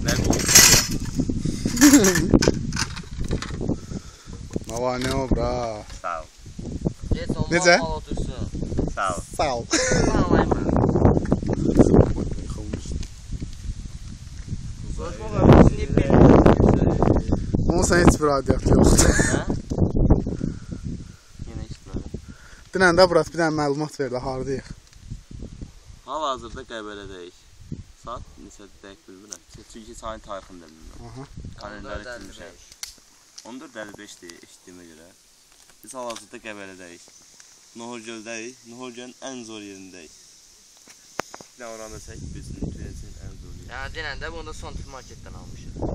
Mən olsam ya. Nava ne o bra? Sağ ol. Necə? Sağ ol. Sağ ol. Onun sən heç bir adiyyatı yoxdur. Yenə işlədim. Dünən də Burat bir dənə məlumat verdi, haradayıq? Hal-hazırda Qəbələdəyik. Saat neçədir dəqiq bilmirəm. Çünki sayın tarixini də bilmirəm. Kalendar itirmişəm. 14:55-dir eşitdiyimə görə. Biz hal-hazırda Qəbələdəyik. Nohurgöldəyik. Nohurgölün ən zor yerindəyik. Bir də oranı çək, bizim Tüyesin ən zor yeri. Yəni denən də bunu da son marketdən almışıq. Yox.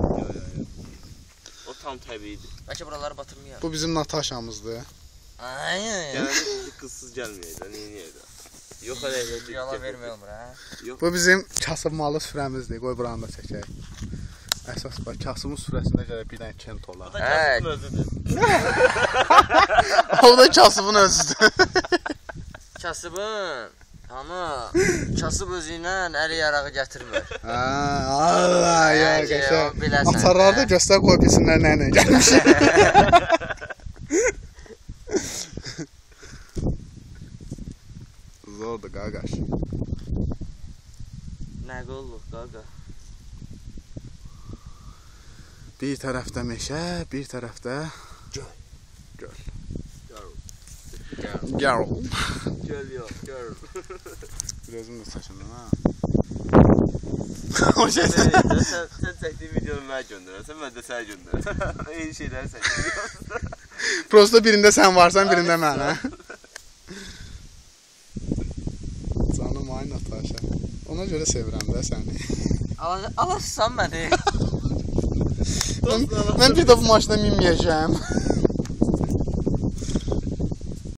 O tam təbiidir. Bəlkə buraları batırmayaq. Bu bizim Nataşamızdır. Yəni bizi qızsız gəlməyək də, neynəyək də. Yox elə. Yala vermək olmur, hə? Bu bizim kasıbmalı sürəmizdir. Qoy buranı da çəkək. Əsas bax, kasımın sürəsində gələk bir dənə kent olar. Bu da kasıbın özüdür. O da kasıbın özüdür. Kasıbın, ama kasıb özü ilə əli yarağı gətirmir. Allah ya qəşəng. Biləsən. Açarları da göstər qoy bilsinlər nə ilə gəlmişik. Zordur qaqaş. Nə qolluq qaqa? Bir tərəfdə meşə, bir tərəfdə göl. Girl. Göl yox, girl. Bir özüm də saçımdan, ha? O şey sən çəkdiyin videonu mənə göndərərsən, mən də sənə göndərərəm. Eyni şeyləri sən göndərərsən. Prosto birində sən varsan, birində mən, hə? Canım ay Nataşa. Ona görə sevirəm də səni. Alasın məni. Mən bir də bu maşına minməyəcəm.